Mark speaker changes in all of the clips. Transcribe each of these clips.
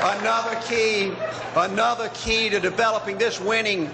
Speaker 1: Another key to developing this winning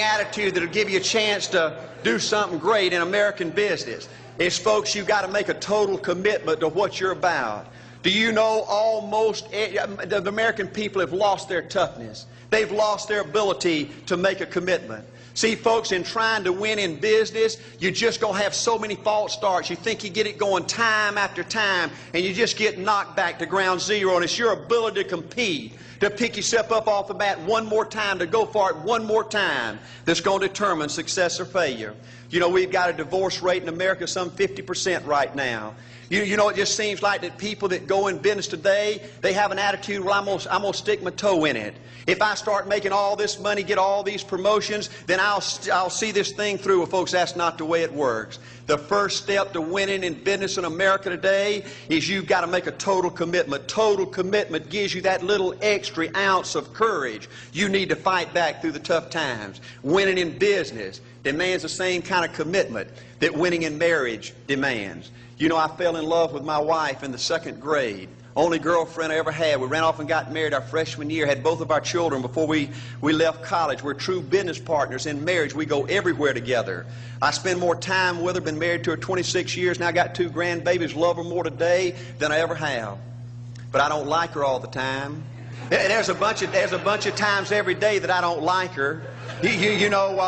Speaker 1: attitude that'll give you a chance to do something great in American business is, folks, you've got to make a total commitment to what you're about. Do you know the American people have lost their toughness? They've lost their ability to make a commitment. See, folks, in trying to win in business, you're just going to have so many false starts. You think you get it going time after time, and you just get knocked back to ground zero. And it's your ability to compete, to pick yourself up off the mat one more time, to go for it one more time, that's going to determine success or failure. You know, we've got a divorce rate in America some 50% right now. You know, it just seems like that people that go in business today, they have an attitude, well, I'm going to stick my toe in it. If I start making all this money, get all these promotions, then I'll see this thing through. Well, folks, that's not the way it works. The first step to winning in business in America today is you've got to make a total commitment. Total commitment gives you that little extra ounce of courage you need to fight back through the tough times. Winning in business demands the same kind of commitment that winning in marriage demands. You know, I fell in love with my wife in the 2nd grade. Only girlfriend I ever had. We ran off and got married our freshman year, had both of our children before we left college. We're true business partners in marriage. We go everywhere together. I spend more time with her, been married to her 26 years, now got 2 grandbabies, love her more today than I ever have. But I don't like her all the time. There's a bunch of times every day that I don't like her. You know,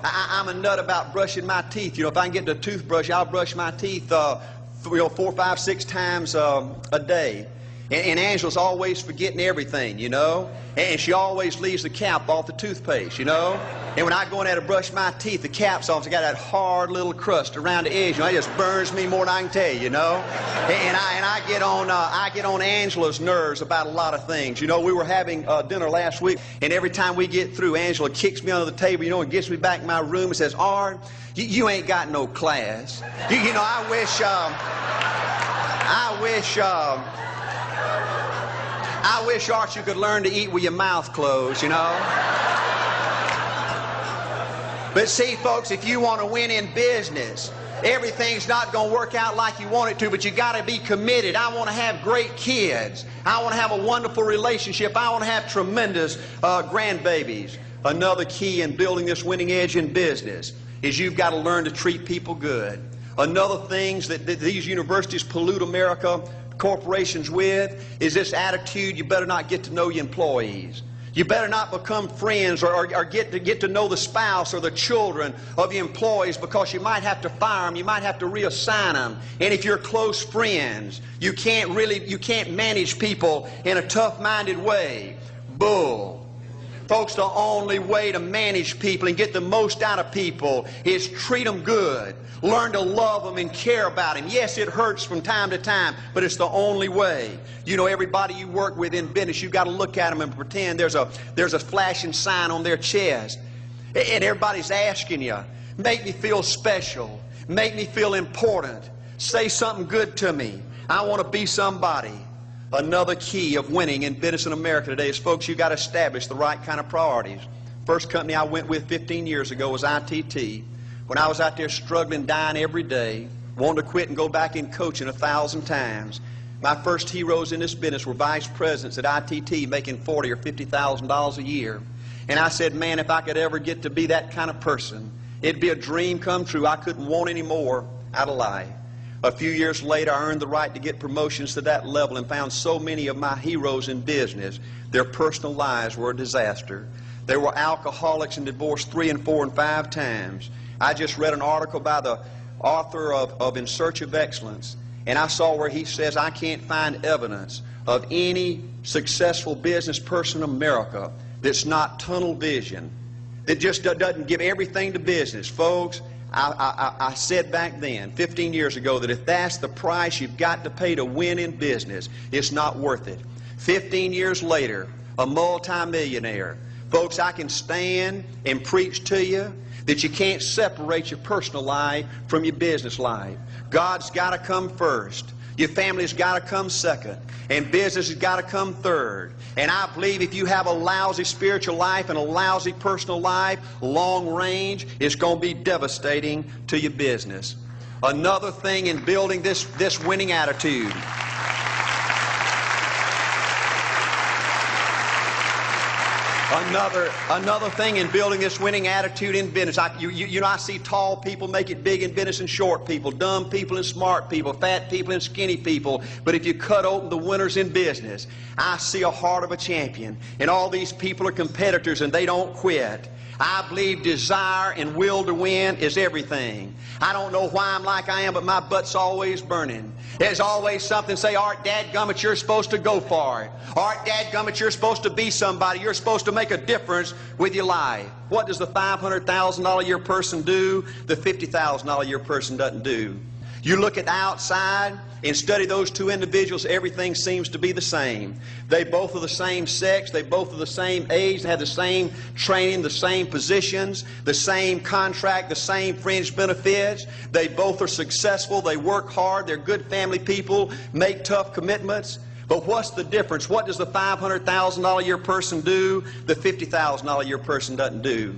Speaker 1: I'm a nut about brushing my teeth. You know, if I can get the toothbrush, I'll brush my teeth 4, 5, 6 times a day. And Angela's always forgetting everything, you know. And she always leaves the cap off the toothpaste, you know. And when I go in there to brush my teeth, the cap's off. It's got that hard little crust around the edge. You know, it just burns me more than I can tell you, you know. And I get on Angela's nerves about a lot of things. You know, we were having dinner last week, and every time we get through, Angela kicks me under the table, you know, and gets me back in my room and says, "Art, you ain't got no class." You know, I wish, Art, you could learn to eat with your mouth closed, you know. But see, folks, if you want to win in business, everything's not going to work out like you want it to, but you got to be committed. I want to have great kids. I want to have a wonderful relationship. I want to have tremendous grandbabies. Another key in building this winning edge in business is you've got to learn to treat people good. Another thing that these universities pollute America corporations with is this attitude: you better not get to know your employees. You better not become friends or get to know the spouse or the children of your employees, because you might have to fire them, you might have to reassign them. And if you're close friends, you can't manage people in a tough-minded way. Bull. Folks, the only way to manage people and get the most out of people is treat them good. Learn to love them and care about them. Yes, it hurts from time to time, but it's the only way. You know, everybody you work with in business, you've got to look at them and pretend there's a flashing sign on their chest. And everybody's asking you, make me feel special. Make me feel important. Say something good to me. I want to be somebody. Another key of winning in business in America today is, folks, you've got to establish the right kind of priorities. First company I went with 15 years ago was ITT. When I was out there struggling, dying every day, wanting to quit and go back in coaching 1,000 times, my first heroes in this business were vice presidents at ITT making $40,000 or $50,000 a year. And I said, man, if I could ever get to be that kind of person, it'd be a dream come true. I couldn't want any more out of life. A few years later, I earned the right to get promotions to that level and found so many of my heroes in business, their personal lives were a disaster. They were alcoholics and divorced 3 and 4 and 5 times. I just read an article by the author of In Search of Excellence, and I saw where he says, I can't find evidence of any successful business person in America that's not tunnel vision, that just doesn't give everything to business. Folks, I said back then, 15 years ago, that if that's the price you've got to pay to win in business, it's not worth it. 15 years later, a multimillionaire. Folks, I can stand and preach to you that you can't separate your personal life from your business life. God's got to come first. Your family's got to come second. And business has got to come third. And I believe if you have a lousy spiritual life and a lousy personal life, long range, it's going to be devastating to your business. Another thing in building this winning attitude. Another thing in building this winning attitude in business, I see tall people make it big in business and short people, dumb people and smart people, fat people and skinny people. But if you cut open the winners in business, I see a heart of a champion. And all these people are competitors and they don't quit. I believe desire and will to win is everything. I don't know why I'm like I am, but my butt's always burning. There's always something say, Art, dadgummit, you're supposed to go for it. Art, dadgummit, you're supposed to be somebody. You're supposed to make a difference with your life. What does the $500,000 a year person do? The $50,000 a year person doesn't do. You look at the outside and study those two individuals, everything seems to be the same. They both are the same sex, they both are the same age, they have the same training, the same positions, the same contract, the same fringe benefits. They both are successful, they work hard, they're good family people, make tough commitments. But what's the difference? What does the $500,000 a year person do? The $50,000 a year person doesn't do.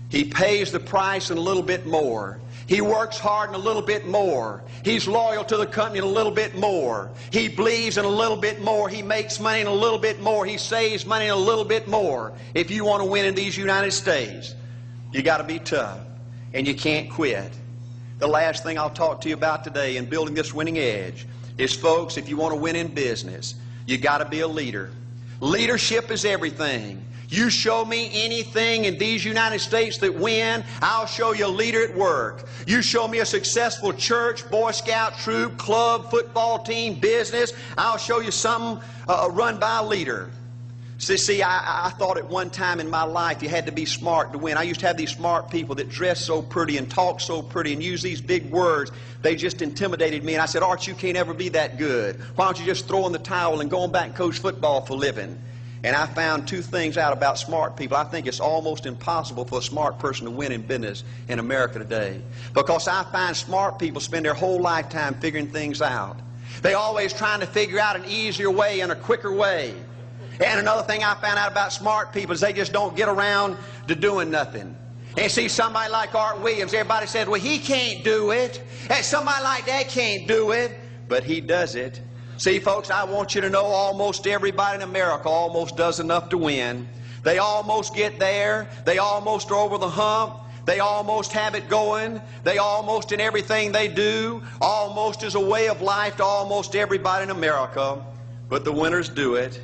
Speaker 1: He pays the price and a little bit more. He works hard and a little bit more. He's loyal to the company and a little bit more. He believes in a little bit more. He makes money and a little bit more. He saves money and a little bit more. If you want to win in these United States, you got to be tough and you can't quit. The last thing I'll talk to you about today in building this winning edge is, folks, if you want to win in business, you got to be a leader. Leadership is everything. You show me anything in these United States that win, I'll show you a leader at work. You show me a successful church, Boy Scout troop, club, football team, business, I'll show you something run by a leader. See, I thought at one time in my life you had to be smart to win. I used to have these smart people that dress so pretty and talk so pretty and use these big words. They just intimidated me. And I said, Art, you can't ever be that good. Why don't you just throw in the towel and go on back and coach football for a living? And I found two things out about smart people. I think it's almost impossible for a smart person to win in business in America today. Because I find smart people spend their whole lifetime figuring things out. They're always trying to figure out an easier way and a quicker way. And another thing I found out about smart people is they just don't get around to doing nothing. And see, somebody like Art Williams, everybody says, well, he can't do it. And somebody like that can't do it. But he does it. See, folks, I want you to know almost everybody in America almost does enough to win. They almost get there. They almost are over the hump. They almost have it going. They almost, in everything they do, almost is a way of life to almost everybody in America. But the winners do it.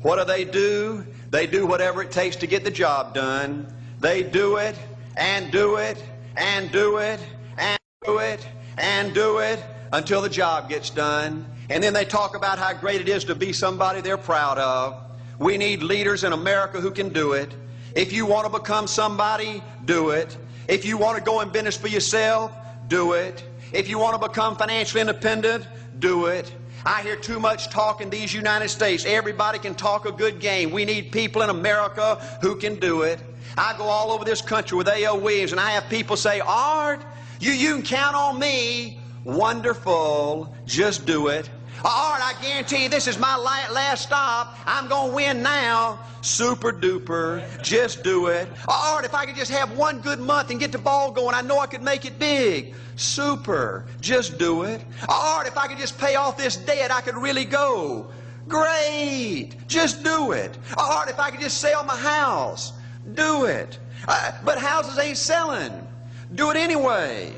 Speaker 1: What do? They do whatever it takes to get the job done. They do it and do it and do it and do it and do it until the job gets done. And then they talk about how great it is to be somebody they're proud of. We need leaders in America who can do it. If you want to become somebody, do it. If you want to go in business for yourself, do it. If you want to become financially independent, do it. I hear too much talk in these United States. Everybody can talk a good game. We need people in America who can do it. I go all over this country with A.L. Williams, and I have people say, Art, you can count on me. Wonderful. Just do it. Art, I guarantee you this is my last stop. I'm going to win now. Super duper. Just do it. Art, if I could just have one good month and get the ball going, I know I could make it big. Super. Just do it. Art, if I could just pay off this debt, I could really go. Great. Just do it. Art, if I could just sell my house. Do it. But houses ain't selling. Do it anyway.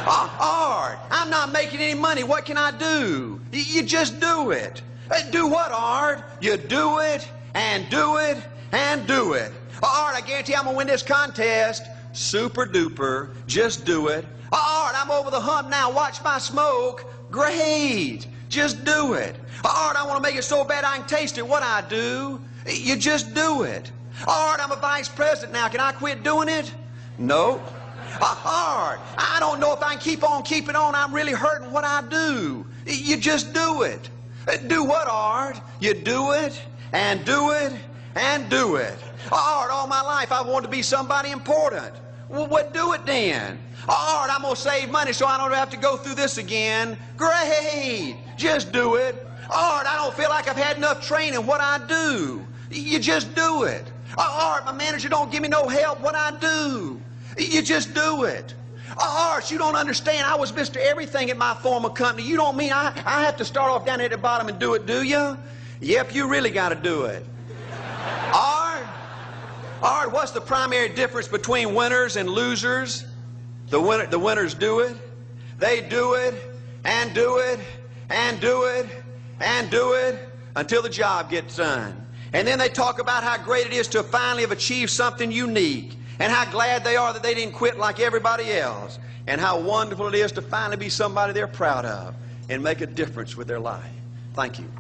Speaker 1: Art, I'm not making any money. What can I do? You just do it. Do what, Art? You do it and do it and do it. Art, I guarantee I'm going to win this contest. Super duper. Just do it. Art, I'm over the hump now. Watch my smoke. Great. Just do it. Art, I want to make it so bad I can taste it. What I do? You just do it. Art, I'm a vice president now. Can I quit doing it? Nope. Art, I don't know if I can keep on keeping on. I'm really hurting. What I do? You just do it. Do what, Art? You do it and do it and do it. Art, all my life I've wanted to be somebody important. Well, what do it then? Art, I'm going to save money so I don't have to go through this again. Great. Just do it. Art, I don't feel like I've had enough training. What I do? You just do it. Art, my manager don't give me no help. What I do? You just do it. Art, you don't understand. I was Mr. Everything at my former company. You don't mean I have to start off down at the bottom and do it, do you? Yep, you really got to do it. Art, All right, what's the primary difference between winners and losers? The winners do it. They do it and do it and do it and do it until the job gets done. And then they talk about how great it is to finally have achieved something unique, and how glad they are that they didn't quit like everybody else, and how wonderful it is to finally be somebody they're proud of and make a difference with their life. Thank you.